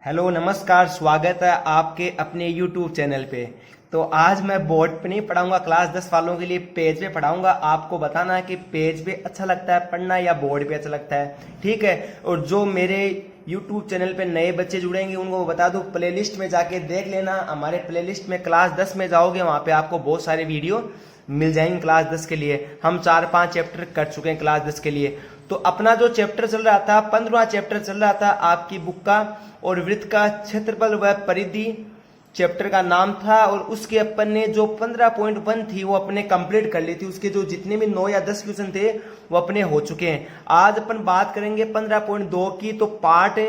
Hello नमस्कार, स्वागत है आपके अपने YouTube चैनल पे। तो आज मैं बोर्ड पे नहीं पढ़ाऊंगा, क्लास 10 वालों के लिए पेज पे पढ़ाऊंगा। आपको बताना है कि पेज पे अच्छा लगता है पढ़ना या बोर्ड पे अच्छा लगता है, ठीक है। और जो मेरे YouTube चैनल पे नए बच्चे जुड़ेंगे उनको बता दूं, प्लेलिस्ट में जाके देख लेना। हमारे प्लेलिस्ट में क्लास 10 में जाओगे, वहां पे आपको बहुत सारे वीडियो मिल जाएंगे क्लास 10 के लिए। हम 4-5 चैप्टर कर चुके हैं क्लास 10 के लिए। तो अपना जो चैप्टर चल रहा था, 15वां चैप्टर चल रहा था आपकी बुक का, और वृत्त का क्षेत्रफल व परिधि चैप्टर का नाम था। और उसके अपन ने जो 15.1 थी वो अपने कंप्लीट कर ली थी। उसके जो जितने भी 9 या 10 क्वेश्चन थे वो अपने हो चुके हैं। आज अपन बात करेंगे 15.2 की। तो पार्ट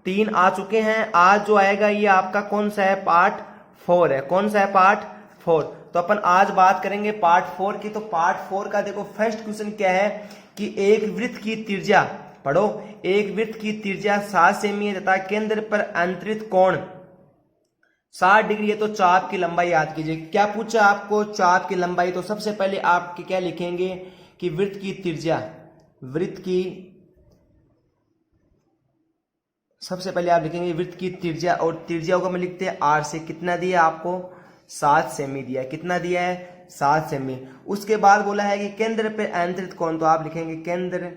3 आ चुके हैं। आज जो आएगा ये आपका कौन सा है, पार्ट 4 है। कौन सा है, पार्ट 4। तो अपन आज बात करेंगे पार्ट 4 की। तो पार्ट 4 का देखो फर्स्ट क्वेश्चन क्या है कि एक वृत्त की त्रिज्या, पढ़ो, एक वृत्त की त्रिज्या 7 सेमी है तथा केंद्र पर अंतरित कोण 60 डिग्री है। तो चाप की लंबाई याद कीजिए। क्या पूछा आपको, चाप की लंबाई। तो सबसे पहले आप क्या लिखेंगे कि वृत्त की त्रिज्या, वृत्त की, सबसे पहले आप लिखेंगे वृत्त की त्रिज्या, और त्रिज्या को मैं लिखते हैं आर से। कितना दिया आपको, 7 सेमी दिया। कितना दिया है, 7 सेमी। उसके बाद बोला है कि केंद्र पर अंतरित कोण, तो आप लिखेंगे केंद्र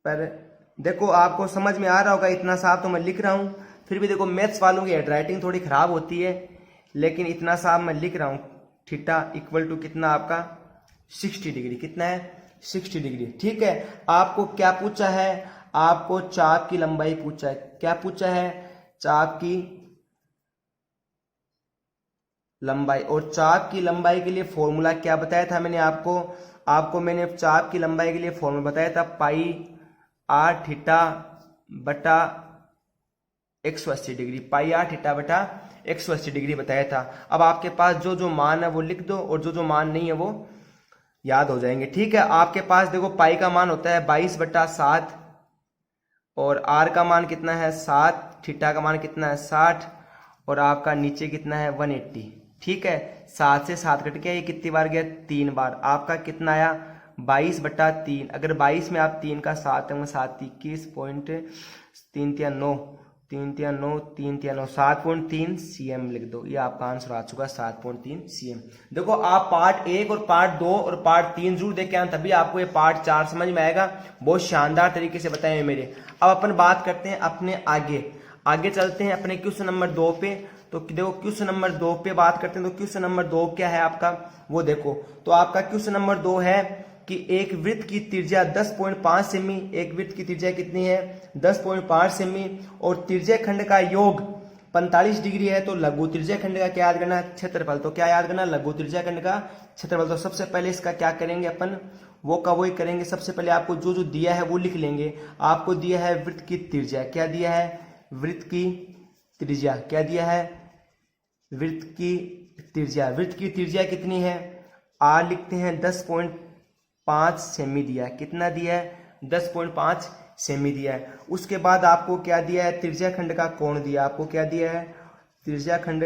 पर। देखो आपको समझ में आ रहा होगा, इतना साफ तो मैं लिख रहा हूं, फिर भी देखो मैथ्स वालों की हैंडराइटिंग थोड़ी खराब होती है, लेकिन इतना साफ मैं लिख रहा हूं। थीटा इक्वल टू कितना आपका 60 डिग्री। कितना है, 60 डिग्री, ठीक है। आपको क्या पूछा है, आपको चाप की लंबाई पूछा है। क्या पूछा है, चाप की लंबाई। और चाप की लंबाई के लिए फॉर्मूला क्या बताया था मैंने आपको मैंने चाप की लंबाई के लिए फॉर्मूला बताया था, पाई आर थीटा बटा 180 डिग्री। पाई आर थीटा बटा 180 डिग्री बताया था। अब आपके पास जो जो मान है वो लिख दो, और जो जो मान नहीं है वो याद हो जाएंगे, ठीक है। आपके पास देखो पाई का मान होता है 22/7, और आर का मान कितना है 7, थीटा का मान कितना है 60, और आपका नीचे कितना है 180, ठीक है। 7 से 7 कट गया, ये कितनी बार गया, 3 बार। आपका कितना आया 22/3। अगर 22 में आप 3 का 7 है, 7 21.3 9 7.3 cm लिख दो। ये आपका आंसर आ चुका 7.3 cm। देखो आप पार्ट 1 और पार्ट 2 और पार्ट 3 जरूर देख के आना, तभी आपको ये पार्ट 4 समझ में आएगा। बहुत शानदार तरीके से बताए मेरे। अब अपन बात करते हैं अपने आगे चलते हैं अपने क्वेश्चन नंबर 2 पे। तो देखो क्वेश्चन नंबर 2 पे बात करते हैं। तो क्वेश्चन नंबर 2 क्या है आपका, वो देखो। तो आपका क्वेश्चन नंबर 2 है कि एक वृत्त की त्रिज्या 10.5 सेमी। एक वृत्त की त्रिज्या कितनी है, 10.5 सेमी, और त्रिज्या खंड का योग 45 डिग्री है। तो लघु त्रिज्या खंड का क्या याद करना, क्षेत्रफल। तो क्या याद करना, लघु त्रिज्या खंड का क्षेत्रफल। तो सबसे पहले इसका क्या करेंगे अपन, वो का वही करेंगे। सबसे पहले आपको जो जो दिया है वो लिख लेंगे। आपको दिया है वृत्त की त्रिज्या, क्या दिया है, वृत्त की त्रिज्या। क्या दिया है, वृत्त की त्रिज्या। वृत्त की त्रिज्या कितनी है, आर लिखते हैं 10.5 सेमी दिया है। कितना दिया है, 10.5 सेमी दिया है। उसके बाद आपको क्या दिया है, त्रिज्या खंड का कोण दिया। आपको क्या दिया है, त्रिज्या खंड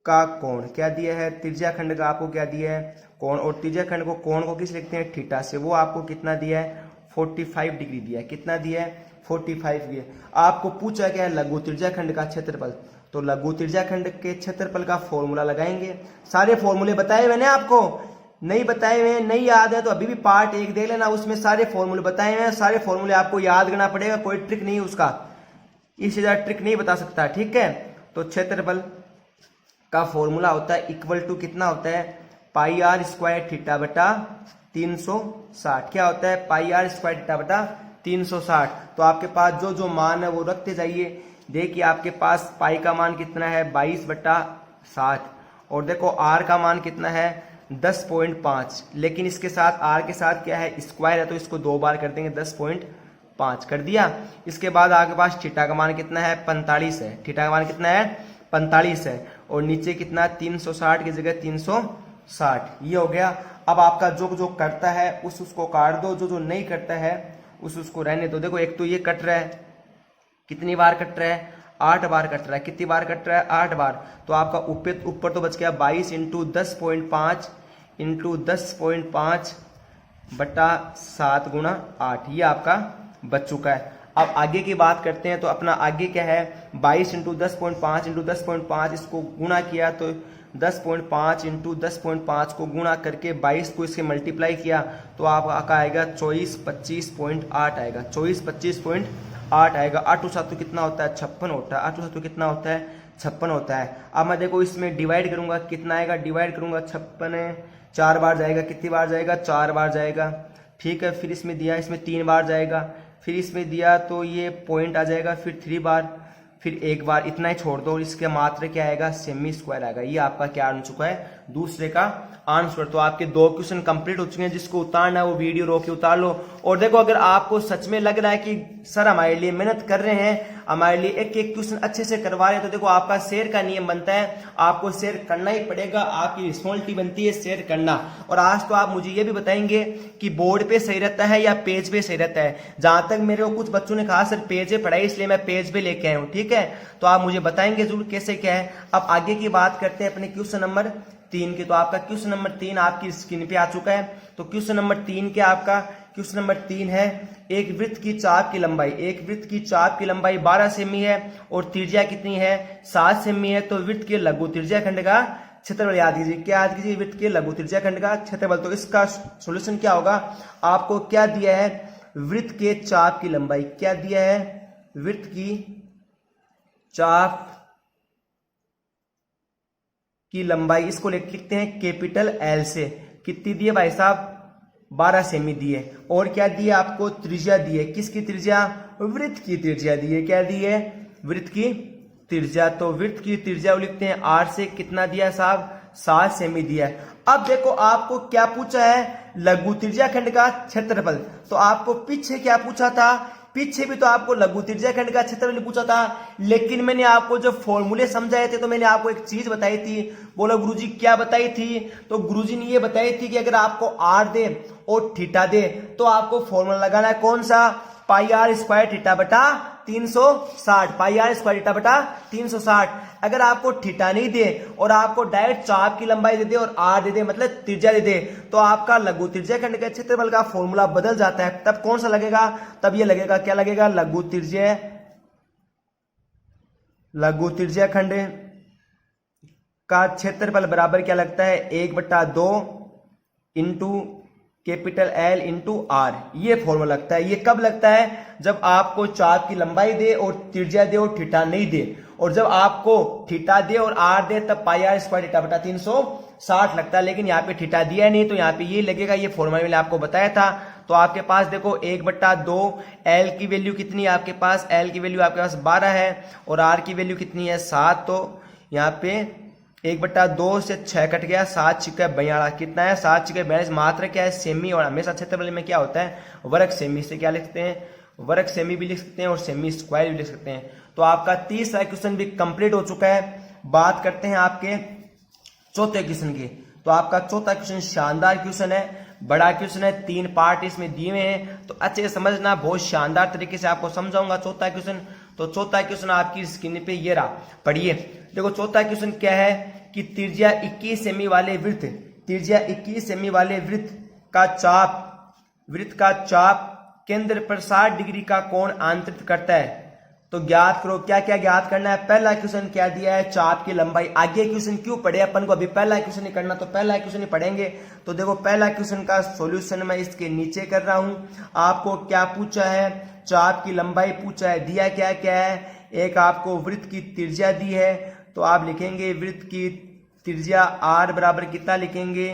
का कोण। क्या दिया है, त्रिज्या खंड का आपको क्या दिया है, कोण। और त्रिज्या खंड को, कोण को किस लिखते हैं, थीटा से। वो आपको कितना दिया है, 45 डिग्री दिया है। कितना दिया है, 45 दिया। आपको पूछा क्या है, लघु त्रिज्या खंड का क्षेत्रफल। तो लघु त्रिज्या खंड के क्षेत्रफल का फॉर्मूला लगाएंगे। सारे फॉर्मूले बताए मैंने आपको, नहीं बताए हुए हैं, नहीं याद है तो अभी भी पार्ट 1 देख लेना, उसमें सारे फॉर्मूले बताए हुए हैं। सारे फॉर्मूले आपको याद करना पड़ेगा, कोई ट्रिक नहीं उसका, इससे ज्यादा ट्रिक नहीं बता सकता, ठीक है। तो क्षेत्रफल का फॉर्मूला होता है इक्वल टू कितना होता है, पाई आर स्क्वायर थीटा बटा 360। क्या होता है, पाई आर स्क्वायर थीटा बटा 360। तो आपके पास जो जो मान है वो रखते जाइए। देखिए आपके पास पाई का मान कितना है 22/7, और देखो आर का मान कितना है 10.5। लेकिन इसके साथ आर के साथ क्या है, स्क्वायर है, तो इसको 2 बार कर देंगे, 10.5 कर दिया। इसके बाद आपके पास थीटा का मान कितना है 45 है। थीटा का मान कितना है 45 है, और नीचे कितना 360 की जगह 360। ये हो गया। अब आपका जो जो करता है उसको काट दो, जो जो नहीं करता है उसको रहने दो। देखो एक तो ये कट रहा है, कितनी बार कट रहा है, 8 बार कट रहा है। कितनी बार कट रहा है, 8 बार। तो आपका ऊपर तो बच गया 22 इंटू 10.5 इंटू 10.5 बटा 7 गुणा 8। ये आपका बच चुका है। अब आगे की बात करते हैं, तो अपना आगे क्या है, 22 इंटू 10.5 इंटू 10.5, इसको गुणा किया तो 10.5 इंटू 10.5 को गुणा करके 22 को इससे मल्टीप्लाई किया तो आपका आएगा 2425.8 आएगा, 2425.8 आएगा। 8 सातों कितना होता है, 56 होता है। 8 सातों कितना होता है, 56 होता है। अब मैं देखो इसमें डिवाइड करूंगा, कितना आएगा, डिवाइड करूंगा 56 4 बार जाएगा, कितनी बार जाएगा, 4 बार जाएगा, ठीक है। फिर इसमें दिया, इसमें 3 बार जाएगा, फिर इसमें दिया तो ये पॉइंट आ जाएगा, फिर 3 बार, फिर 1 बार, इतना ही छोड़ दो। इसके मात्र क्या आएगा, सेमी स्क्वायर आएगा। ये आपका क्या आ चुका है, दूसरे का आंसर। तो आपके 2 क्वेश्चन कंप्लीट हो चुके हैं। जिसको उतारना है वो वीडियो रोक के उतार लो। और देखो अगर आपको सच में लग रहा है कि सर हमारे लिए मेहनत कर रहे हैं, हमारे लिए एक एक क्वेश्चन अच्छे से करवा रहे हैं, तो देखो आपका शेयर का नियम बनता है, आपको शेयर करना ही पड़ेगा। आपकी रिस्पॉन्सिबिलिटी बनती है शेयर करना। और आज तो आप मुझे ये भी बताएंगे कि बोर्ड पे सही रहता है या पेज पे सही रहता है। जहां तक मेरे को कुछ बच्चों ने कहा सर पेज पे पढ़ाई, इसलिए मैं पेज पे लेके आया हूं, ठीक है। तो आप मुझे बताएंगे जरूर कैसे क्या है। अब आगे की बात करते हैं अपने क्वेश्चन नंबर 3 की। तो आपका क्वेश्चन नंबर 3 आपकी स्क्रीन पे आ चुका है। तो क्वेश्चन नंबर 3 क्या आपका, क्वेश्चन नंबर 3 है, एक वृत्त की चाप की लंबाई, एक वृत्त की चाप की लंबाई 12 सेमी है और त्रिज्या कितनी है, 7 सेमी है। तो वृत्त के लघु त्रिज्या खंड का क्षेत्रफल याद कीजिए। क्या याद कीजिए, वृत्त के लघु त्रिज्या खंड का क्षेत्रफल। तो इसका सॉल्यूशन क्या होगा, आपको क्या दिया है, वृत्त के चाप की लंबाई। क्या दिया है, वृत्त की चाप की लंबाई, इसको लिखते हैं कैपिटल एल से। कितनी दी है भाई साहब, 12 सेमी दी है। और क्या दी है, आपको त्रिज्या दी है। किसकी त्रिज्या, वृत्त की त्रिज्या दी है। क्या दी है, वृत्त की त्रिज्या। तो वृत्त की त्रिज्या लिखते हैं 8 से कितना दिया साहब, 7 सेमी दिया है। अब देखो आपको क्या पूछा है, लघु त्रिज्या खंड का क्षेत्रफल। तो आपको पीछे क्या पूछा था, पीछे भी तो आपको लघु त्रिज्या खंड का क्षेत्रफल पूछा था। लेकिन मैंने आपको जो फॉर्मूले समझाए थे, तो मैंने आपको एक चीज बताई थी। बोलो गुरुजी क्या बताई थी, तो गुरुजी ने ये बताई थी कि अगर आपको आर दे और थीटा दे तो आपको फॉर्मूला लगाना है कौन सा, पाई आर स्क्वायर थीटा बटा 360, पाई आर स्क्वायर थीटा बटा 360। अगर आपको थीटा नहीं दे और आपको डायरेक्ट चाप की लंबाई दे दे और आर दे दे, मतलब त्रिज्या दे दे, तो आपका लघु त्रिज्या खंड के क्षेत्रफल का फॉर्मूला बदल जाता है। तब कौन सा लगेगा, तब ये लगेगा, क्या लगेगा, लघु त्रिज्या खंड का क्षेत्रफल बराबर क्या लगता है, 1/2 into capital L into R. ये फॉर्मूला लगता है। ये कब लगता है, जब आपको चाप की लंबाई दे और त्रिज्या दे और थीटा नहीं दे। और जब आपको थीटा दे और आर दे तब पाई आर स्क्वायर थीटा बटा 360 लगता है। लेकिन यहाँ पे थीटा दिया नहीं, तो यहाँ पे ये लगेगा। ये फॉर्मूला मैंने आपको बताया था। तो आपके पास देखो 1/2, एल की वैल्यू कितनी है आपके पास, एल की वैल्यू आपके पास 12 है और आर की वैल्यू कितनी है 7। तो यहाँ पे 1/2 से 6 कट गया, 7 छिक्के 42, कितना है 7 छिक्के 42। मात्रा क्या है, सेमी। और हमेशा क्षेत्रफल में क्या होता है, वर्ग सेमी। से क्या लिखते हैं, वर्ग सेमी भी लिख सकते हैं और सेमी स्क्वायर भी लिख सकते हैं। तो आपका 30वां क्वेश्चन भी कंप्लीट हो चुका है। बात करते हैं आपके चौथे क्वेश्चन की। तो आपका चौथा क्वेश्चन शानदार क्वेश्चन है, बड़ा क्वेश्चन है, 3 पार्ट इसमें दिए हुए हैं। तो अच्छे से समझना, बहुत शानदार तरीके से आपको समझाऊंगा चौथा क्वेश्चन। तो चौथा क्वेश्चन आपकी स्क्रीन पे ये रहा, पढ़िए। देखो चौथा क्वेश्चन क्या है कि त्रिज्या 21 सेमी वाले वृत्त, त्रिज्या 21 सेमी वाले वृत्त का चाप केंद्र पर 60 डिग्री का कोण आंतरित करता है। तो ज्ञात करो, क्या क्या ज्ञात करना है। पहला क्वेश्चन क्या दिया है, चाप की लंबाई। आगे क्वेश्चन क्यों पढ़े अपन को, अभी पहला क्वेश्चन ही करना, तो पहला क्वेश्चन ही पढ़ेंगे। तो देखो पहला क्वेश्चन का सॉल्यूशन मैं इसके नीचे कर रहा हूं। आपको क्या पूछा है, चाप की लंबाई पूछा है। दिया क्या क्या है, एक आपको वृत्त की त्रिज्या दी है। तो आप लिखेंगे वृत्त की त्रिज्या आर बराबर कितना लिखेंगे,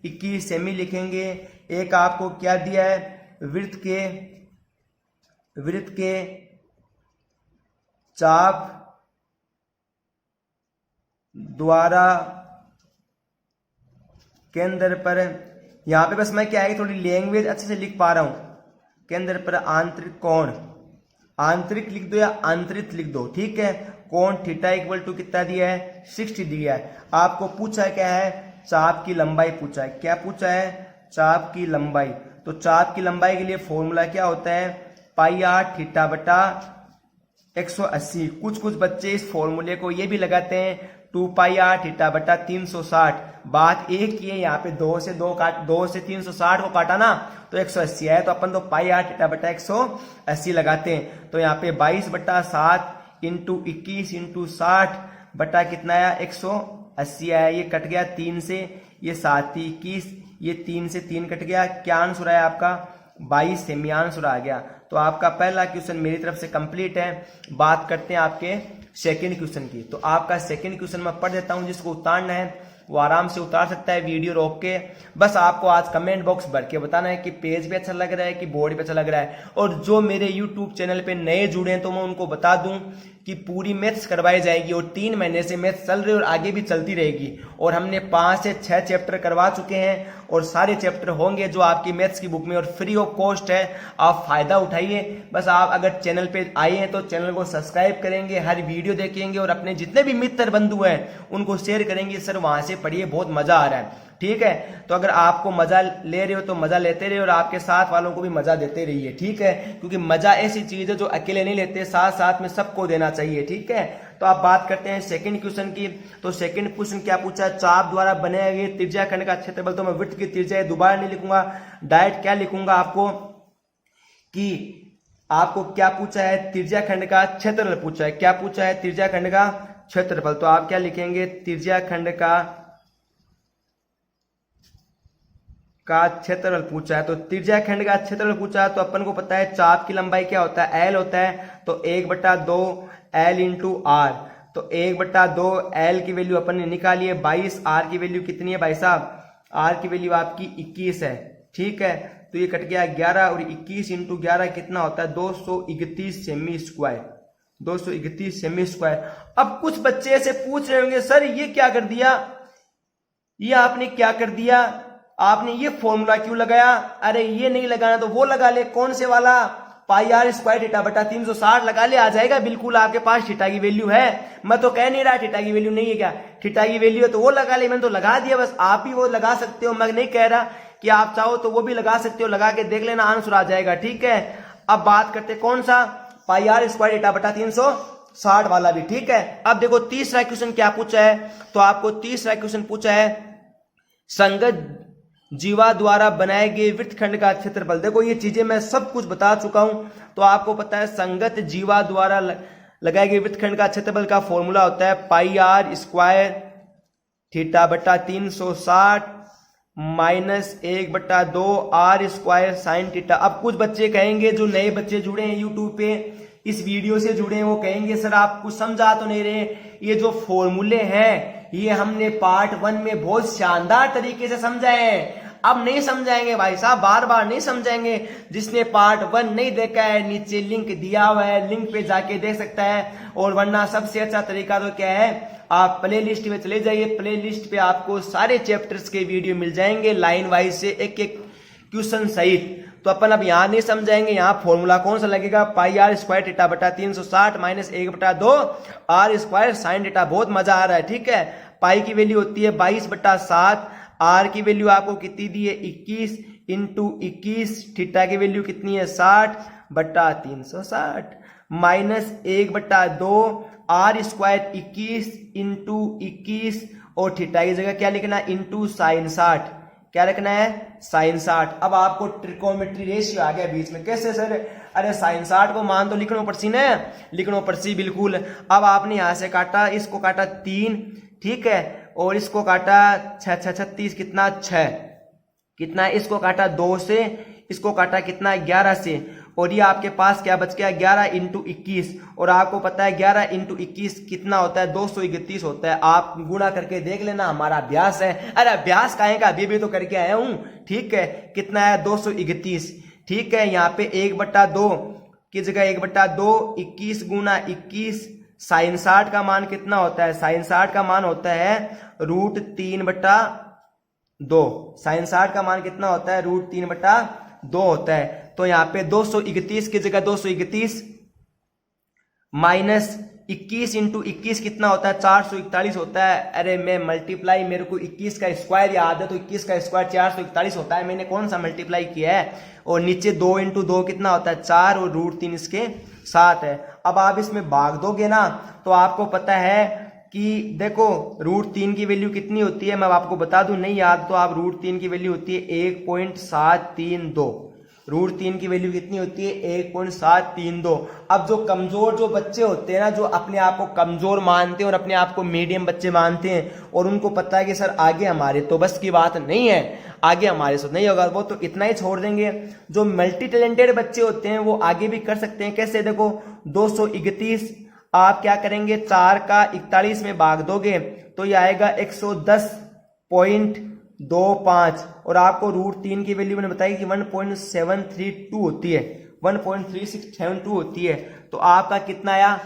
21 सेमी लिखेंगे। एक आपको क्या दिया है, वृत्त के चाप द्वारा केंद्र पर, यहां पे बस मैं क्या है थोड़ी लैंग्वेज अच्छे से लिख पा रहा हूं, केंद्र पर आंतरिक कोण, आंतरिक लिख दो या आंतरिक लिख दो, ठीक है। कोण थीटा इक्वल टू कितना दिया है, 60 दिया है। आपको पूछा है क्या है, चाप की लंबाई पूछा है। क्या पूछा है, चाप की लंबाई। तो चाप की लंबाई के लिए फॉर्मूला क्या होता है, पाई आर थीटा बटा 180। कुछ बच्चे इस फॉर्मूले को ये भी लगाते हैं 2 पाई आर थीटा बटा 360। बात एक ही है, यहाँ पे 2 से 360 को काटा ना तो 180 है, तो अपन तो पाई आर थीटा बटा 180 लगाते हैं। तो यहाँ पे 22/7 इंटू 21 इंटू 60 बटा कितना आया 180 आया। ये कट गया 3 से, ये 7 21, ये 3 से 3 कट गया। क्या आंसर आया आपका 22 सेमी आंसर आ गया। तो आपका पहला क्वेश्चन मेरी तरफ से कंप्लीट है। बात करते हैं आपके सेकंड क्वेश्चन की। तो आपका सेकंड क्वेश्चन मैं पढ़ देता हूं, जिसको उतारना है वो आराम से उतार सकता है वीडियो रोक के। बस आपको आज कमेंट बॉक्स भर के बताना है कि पेज भी अच्छा लग रहा है कि बोर्ड भी अच्छा लग रहा है। और जो मेरे यूट्यूब चैनल पे नए जुड़े हैं तो मैं उनको बता दूं कि पूरी मैथ्स करवाई जाएगी और 3 महीने से मैथ्स चल रही है और आगे भी चलती रहेगी। और हमने 5 से 6 चैप्टर करवा चुके हैं और सारे चैप्टर होंगे जो आपकी मैथ्स की बुक में, और फ्री ऑफ कॉस्ट है। आप फायदा उठाइए। बस आप अगर चैनल पे आए हैं तो चैनल को सब्सक्राइब करेंगे, हर वीडियो देखेंगे और अपने जितने भी मित्र बंधु हैं उनको शेयर करेंगे। सर वहां से पढ़िए, बहुत मजा आ रहा है। ठीक है, तो अगर आपको मजा ले रहे हो तो मजा लेते रहिए और आपके साथ वालों को भी मजा देते रहिए। ठीक है, क्योंकि मजा ऐसी चीज है जो अकेले नहीं लेते, साथ साथ में सबको देना चाहिए। ठीक है, तो आप बात करते हैं सेकंड क्वेश्चन की। तो सेकंड क्वेश्चन क्या पूछा है, चाप द्वारा बनाए गए त्रिज्या खंड का क्षेत्रफल। तो मैं विड्थ की त्रिज्या दोबारा नहीं लिखूंगा, डायरेक्ट क्या लिखूंगा आपको कि आपको क्या पूछा है, त्रिज्या खंड का क्षेत्रफल पूछा है। क्या पूछा है, त्रिज्या खंड का क्षेत्रफल। तो आप क्या लिखेंगे, त्रिज्या खंड का क्षेत्रफल पूछा है। तो त्रिज्या खंड का क्षेत्रफल पूछा है तो अपन को पता है चाप की लंबाई क्या होता है, एल होता है। तो 1/2 एल इंटू आर। तो 1/2 एल की वैल्यू अपन ने निकाली है 22। आर की वैल्यू कितनी है भाई साहब, आर की वैल्यू आपकी 21 है। ठीक है, तो ये कट गया 11 और 21 इंटू 11 कितना होता है 231 सेमी स्क्वायर। 231 semi square. अब कुछ बच्चे ऐसे पूछ रहे होंगे, सर ये क्या कर दिया, ये आपने क्या कर दिया, आपने ये फॉर्मूला क्यों लगाया। अरे ये नहीं लगाना तो वो लगा ले, कौन से वाला, पाई आर स्क्वायर थीटा बटा 360 लगा ले, आ जाएगा बिल्कुल। आपके पास थीटा की वैल्यू है, मैं तो कह नहीं रहा थीटा की वैल्यू नहीं है, क्या थीटा की वैल्यू है तो वो लगा ले, मैंने तो लगा दिया। बस आप ही वो लगा सकते हो, मैं नहीं कह रहा कि आप चाहो तो वो भी लगा सकते हो, लगा के देख लेना आंसर आ जाएगा। ठीक है, अब बात करते कौन सा, पाई आर स्क्वायर थीटा बटा 360 वाला भी। ठीक है, अब देखो तीसरा क्वेश्चन क्या पूछा है। तो आपको तीसरा क्वेश्चन पूछा है संगत जीवा द्वारा बनाए गए वृत्तखंड का क्षेत्रफल। देखो ये चीजें मैं सब कुछ बता चुका हूं, तो आपको पता है संगत जीवा द्वारा लगाए गए वृत्तखंड का क्षेत्रफल का फॉर्मूला होता है पाई आर स्क्वायर थीटा बटा 360 minus 1/2 R square sine theta. अब कुछ बच्चे कहेंगे, जो नए बच्चे जुड़े हैं यूट्यूब पे, इस वीडियो से जुड़े हैं, वो कहेंगे सर आप कुछ समझा तो नहीं रहे, ये जो फॉर्मूले हैं ये हमने पार्ट 1 में बहुत शानदार तरीके से समझाए हैं, अब नहीं समझाएंगे भाई साहब, बार बार नहीं समझाएंगे। जिसने पार्ट 1 नहीं देखा है नीचे लिंक दिया हुआ है, लिंक पे जाके देख सकता है। और वरना सबसे अच्छा तरीका तो क्या है, आप प्ले लिस्ट में चले जाइए, प्ले लिस्ट पे आपको सारे चैप्टर्स के वीडियो मिल जाएंगे लाइन वाइज से, एक एक क्वेश्चन सहित। तो अपन अब यहां नहीं समझाएंगे, यहां फॉर्मूला कौन सा लगेगा, पाई आर स्क्वायर थीटा बटा 360 minus 1/2 R square sine theta. बहुत मजा आ रहा है। ठीक है, पाई की वैल्यू होती है 22/7, आर की वैल्यू आपको कितनी दी है 21 इंटू 21, थीटा की वैल्यू कितनी है 60/360 माइनस 1/2 आर स्क्वायर 21 इंटू 21 और थीटा की जगह क्या लिखना है इंटू साइन 60, क्या रखना है साइन 60। अब आपको ट्रिकोमेट्री रेशियो आ गया बीच में, कैसे सर, अरे साइन 60 को मान तो लिखनो पड़सी ना, लिखनो पड़सी बिल्कुल। अब आपने यहां से काटा, इसको काटा 3, ठीक है, और इसको काटा 6 6 36 कितना 6, कितना इसको काटा 2 से, इसको काटा कितना 11 से, और ये आपके पास क्या बच गया 11 इंटू 21। और आपको पता है 11 इंटू 21 कितना होता है 231 होता है। आप गुणा करके देख लेना, हमारा अभ्यास है। अरे अभ्यास काहे का, अभी भी तो करके आया हूं। ठीक है, कितना है 231। ठीक है, यहाँ पे 1/2 की जगह 1/2 21 गुना 21 साइन 60 का मान कितना होता है, साइन 60 का मान होता है √3/2। साइन 60 का मान कितना होता है √3/2 होता है। तो यहाँ पे 231 की जगह 231 माइनस 21 इंटू 21 कितना होता है 441 होता है। अरे मैं मल्टीप्लाई, मेरे को 21 का स्क्वायर याद है, तो 21 का स्क्वायर 441 होता है, मैंने कौन सा मल्टीप्लाई किया है। और नीचे 2 इंटू 2 कितना होता है 4 और √3 इसके 7 है। अब आप इसमें भाग दोगे ना तो आपको पता है कि देखो √3 की वैल्यू कितनी होती है, मैं आपको बता दूं, नहीं याद तो आप √3 की वैल्यू होती है 1.732। √3 की वैल्यू कितनी होती है 1.732। अब जो कमजोर जो बच्चे होते हैं ना, जो अपने आप को कमजोर मानते हैं और अपने आप को मीडियम बच्चे मानते हैं और उनको पता है कि सर आगे हमारे तो बस की बात नहीं है, आगे हमारे से नहीं होगा, वो तो इतना ही छोड़ देंगे। जो मल्टी टैलेंटेड बच्चे होते हैं वो आगे भी कर सकते हैं। कैसे, देखो 231 आप क्या करेंगे, 4 का 41 में भाग दोगे तो ये आएगा 110.25 और आपको √3 की वैल्यू मैंने बताई कि 1.732 होती है, 1.3672 होती है। तो आपका कितना आया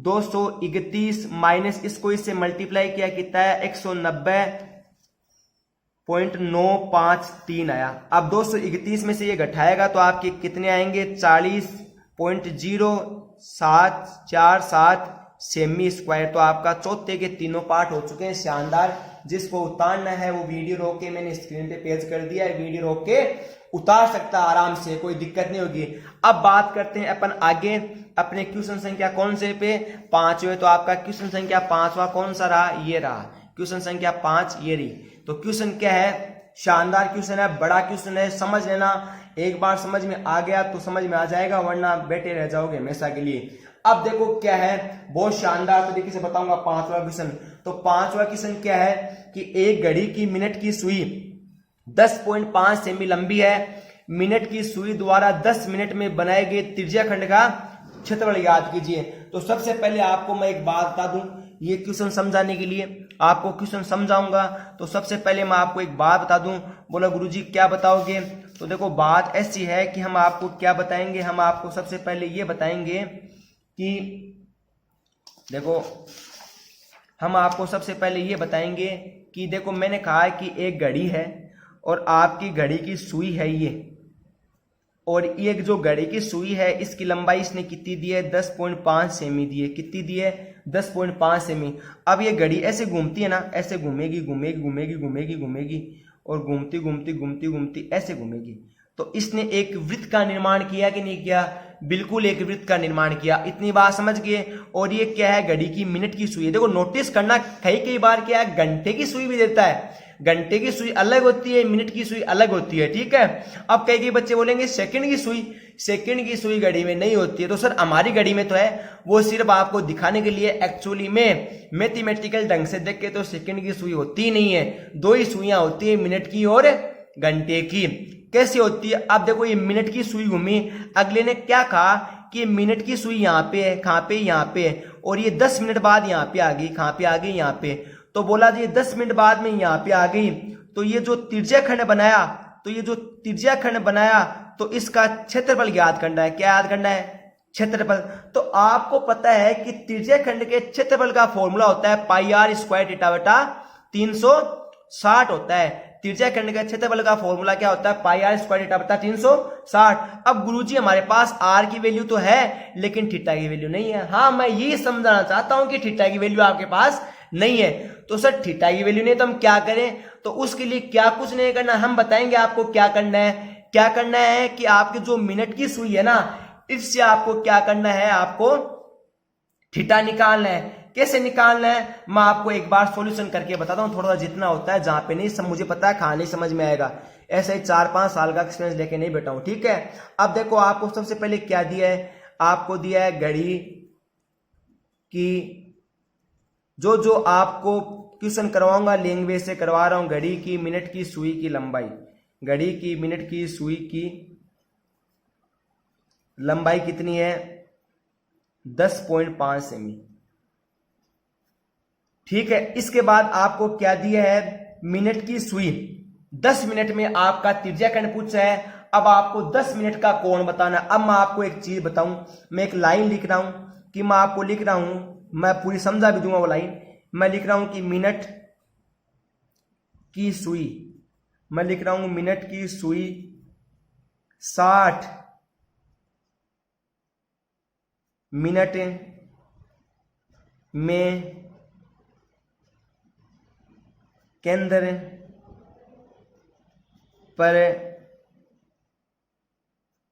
231 माइनस इसको इससे मल्टीप्लाई किया कितना है 190.953 आया। अब 231 में से ये घटाएगा तो आपके कितने आएंगे 40.0747 सेमी स्क्वायर। तो आपका चौथे के तीनों पार्ट हो चुके हैं शानदार। जिसको उतारना है वो वीडियो रोक के मैंने स्क्रीन पे पेज कर दिया है, वीडियो रोक के उतार सकता आराम से, कोई दिक्कत नहीं होगी। अब बात करते हैं अपन आगे अपने क्वेश्चन संख्या कौन से पे 5वें। तो आपका क्वेश्चन संख्या 5वां कौन सा रहा, ये रहा क्वेश्चन संख्या 5, ये रही। तो क्वेश्चन क्या है, शानदार क्वेश्चन है, बड़ा क्वेश्चन है, समझ लेना। एक बार समझ में आ गया तो समझ में आ जाएगा, वरना बैठे रह जाओगे हमेशा के लिए। अब देखो क्या है, बहुत शानदार तरीके से बताऊंगा 5वां क्वेश्चन। तो 5वां क्वेश्चन क्या है कि एक घड़ी की मिनट की सुई 10.5 सेमी लंबी है। मिनट की सुई द्वारा 10 मिनट में बनाए गए त्रिज्या खंड का क्षेत्रफल याद कीजिए। तो सबसे पहले आपको मैं एक बात बता दूं, ये क्वेश्चन समझाने के लिए आपको क्वेश्चन समझाऊंगा। तो सबसे पहले मैं आपको एक बात बता दूं। बोला गुरुजी क्या बताओगे, तो देखो बात ऐसी है कि हम आपको क्या बताएंगे, हम आपको सबसे पहले ये बताएंगे कि देखो हम आपको सबसे पहले ये बताएंगे कि देखो मैंने कहा कि एक घड़ी है और आपकी घड़ी की सुई है ये, और एक जो घड़ी की सुई है इसकी लंबाई इसने कितनी दी है 10.5 सेमी दी है। कितनी दी है 10.5 सेमी। अब ये घड़ी ऐसे घूमती है ना, ऐसे घूमेगी घूमेगी घूमेगी घूमेगी घूमेगी और घूमती घूमती घूमती घूमती ऐसे घूमेगी। तो इसने एक वृत्त का निर्माण किया कि नहीं किया, बिल्कुल एक वृत्त का निर्माण किया। इतनी बात समझ गए। और ये क्या है, घड़ी की मिनट की सुई। देखो नोटिस करना कई बार क्या है, घंटे की सुई भी देता है, घंटे की सुई अलग होती है, मिनट की सुई अलग होती है, ठीक है। अब कई बच्चे बोलेंगे सेकंड की सुई, सेकंड की सुई घड़ी में नहीं होती है। तो सर हमारी घड़ी में तो है, वो सिर्फ आपको दिखाने के लिए। एक्चुअली में मैथमेटिकल ढंग से देख के तो सेकंड की सुई होती ही नहीं है, 2 ही सुइयां होती है, मिनट की और घंटे की। कैसे होती है, अब देखो ये मिनट की सुई घूमी, अगले ने क्या कहा कि मिनट की सुई यहाँ पे है, कहाँ पे, यहाँ पे, और ये 10 मिनट बाद यहाँ पे आ गई, कहाँ पे आ गई, यहाँ पे। तो बोला जी 10 मिनट बाद में यहाँ पे आ गई, तो ये जो त्रिज्या खंड बनाया, तो ये जो त्रिज्या खंड बनाया तो इसका क्षेत्रफल याद करना है। क्या याद करना है, क्षेत्रफल। तो आपको पता है कि त्रिज्या खंड के क्षेत्रफल का फॉर्मूला होता है πr² θ 360 होता है। त्रिज्या खंड का क्षेत्रफल का फॉर्मूला क्या होता है πr² θ 360। अब गुरुजी हमारे पास r की वैल्यू तो है लेकिन थीटा की वैल्यू नहीं है। हाँ मैं ये समझाना चाहता हूं कि थीटा की वैल्यू आपके पास नहीं है। तो सर थीटा की वैल्यू नहीं तो हम क्या करें, तो उसके लिए क्या कुछ नहीं करना, हम बताएंगे आपको क्या करना है। क्या करना है कि आपकी जो मिनट की सुई है ना, इससे आपको क्या करना है, आपको थीटा निकालना है। कैसे निकालना है मैं आपको एक बार सॉल्यूशन करके बताता हूं, थोड़ा जितना होता है, जहां पे नहीं सब मुझे पता है कहां नहीं समझ में आएगा, ऐसे ही 4-5 साल का एक्सपीरियंस लेके नहीं बैठा हूं, ठीक है। अब देखो आपको सबसे पहले क्या दिया है, आपको दिया है घड़ी की, जो आपको क्वेश्चन करवाऊंगा लैंग्वेज से करवा रहा हूं, घड़ी की मिनट की सुई की लंबाई, घड़ी की मिनट की सुई की लंबाई कितनी है 10.5 सेमी, ठीक है। इसके बाद आपको क्या दिया है, मिनट की सुई 10 मिनट में आपका त्रिज्या खंड पूछा है। अब आपको 10 मिनट का कोण बताना। अब मैं आपको एक चीज बताऊं, मैं एक लाइन लिख रहा हूं कि मैं आपको लिख रहा हूं, मैं पूरी समझा भी दूंगा वो लाइन। मैं लिख रहा हूं कि मिनट की सुई, मैं लिख रहा हूं मिनट की सुई 60 मिनट में केंद्र पर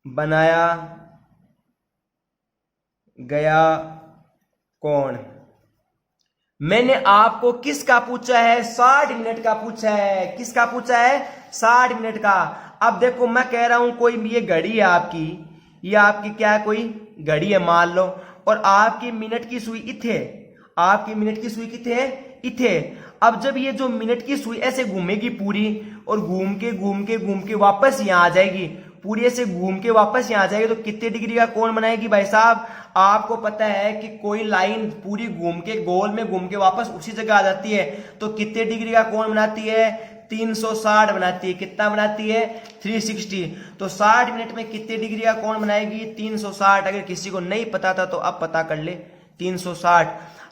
बनाया गया कोण मैंने आपको किसका पूछा है? 60 मिनट का पूछा है। किसका पूछा है? 60 मिनट का। अब देखो मैं कह रहा हूं कोई ये घड़ी है आपकी, ये आपकी क्या है, कोई घड़ी है मान लो, और आपकी मिनट की सुई इथे, आपकी मिनट की सुई किथे है? इथे। अब जब ये जो मिनट की सुई ऐसे घूमेगी पूरी, और घूम के घूम के घूम के वापस यहां आ जाएगी, पूरी ऐसे घूम के वापस यहां आ जाएगी, तो कितने डिग्री का कोण बनाएगी भाई साहब? आपको पता है कि कोई लाइन पूरी घूम के गोल में घूम के वापस उसी जगह आ जाती है, तो कितने डिग्री का कोण बनाती है? 360 बनाती है। कितना बनाती है? 360। तो 60 मिनट में कितने डिग्री का कोण बनाएगी? 360। अगर किसी को नहीं पता था तो अब पता कर ले, 360।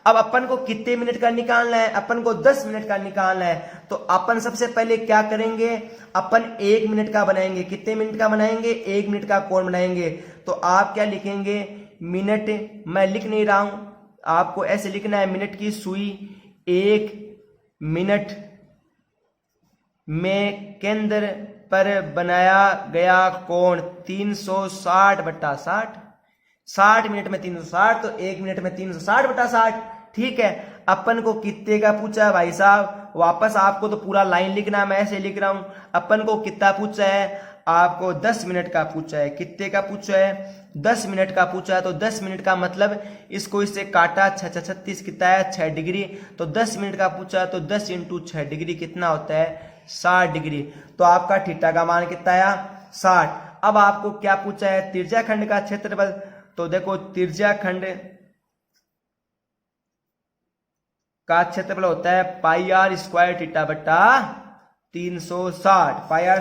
अब अपन को कितने मिनट का निकालना है? अपन को 10 मिनट का निकालना है। तो अपन सबसे पहले क्या करेंगे? अपन 1 मिनट का बनाएंगे। कितने मिनट का बनाएंगे? 1 मिनट का कोण बनाएंगे। तो आप क्या लिखेंगे? मिनट, मैं लिख नहीं रहा हूं, आपको ऐसे लिखना है, मिनट की सुई 1 मिनट में केंद्र पर बनाया गया कोण 360/60। 60 मिनट में 360, तो 1 मिनट में 360/60। ठीक है। अपन को कितने का पूछा है भाई साहब? वापस आपको तो पूरा लाइन लिखना, मैं ऐसे लिख रहा हूं। अपन को कितना पूछा है? आपको 10 मिनट का पूछा है। कितने का पूछा है? 10 मिनट का पूछा है। तो 10 मिनट का मतलब इसको इससे काटा, 6 36 कितना है? 6 डिग्री। तो 10 मिनट का पूछा है, तो 10 × 6 डिग्री कितना होता है? 60 डिग्री। तो आपका थीटा का मान कितना आया? 60। अब आपको क्या पूछा है? त्रिज्याखंड का क्षेत्रफल। तो देखो त्रिज्याखंड का क्षेत्रफल होता है πr² θ/360। πr²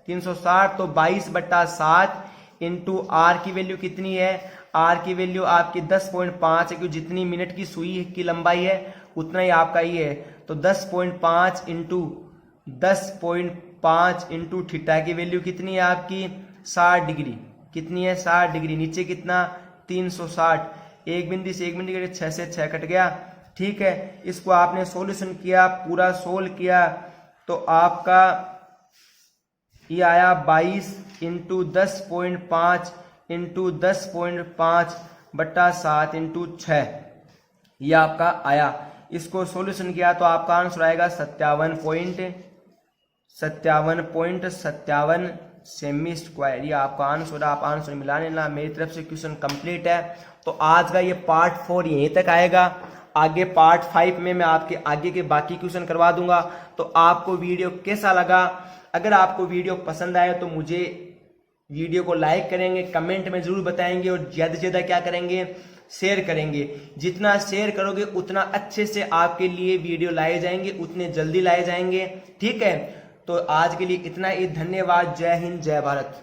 360, तो 22/7 इंटू आर की वैल्यू कितनी है? आर की वैल्यू आपकी 10.5 है, क्योंकि जितनी मिनट की सुई की लंबाई है उतना ही आपका ये है। तो 10.5 इंटू 10.5 इंटू थीटा की वैल्यू कितनी है आपकी? 60 डिग्री। कितनी है? 60 डिग्री। नीचे कितना? 360। एक बिंदु से एक बिंदु 6 से 6 कट गया। ठीक है। इसको आपने सॉल्यूशन किया, पूरा सोल्व किया, तो आपका ये आया 22 इंटू 10.5 इंटू 10.5/7 इंटू 6। ये आपका आया। इसको सॉल्यूशन किया तो आपका आंसर आएगा 57.57 सेमी स्क्वायर। ये आपका आंसर, आप आंसर मिला लेना। मेरी तरफ से क्वेश्चन कंप्लीट है। तो आज का ये पार्ट 4 यहीं तक आएगा। आगे पार्ट 5 में मैं आपके आगे के बाकी क्वेश्चन करवा दूंगा। तो आपको वीडियो कैसा लगा? अगर आपको वीडियो पसंद आए तो मुझे वीडियो को लाइक करेंगे, कमेंट में जरूर बताएंगे, और ज्यादा से ज्यादा क्या करेंगे? शेयर करेंगे। जितना शेयर करोगे उतना अच्छे से आपके लिए वीडियो लाए जाएंगे, उतने जल्दी लाए जाएंगे। ठीक है। तो आज के लिए इतना ही। धन्यवाद। जय हिंद, जय भारत।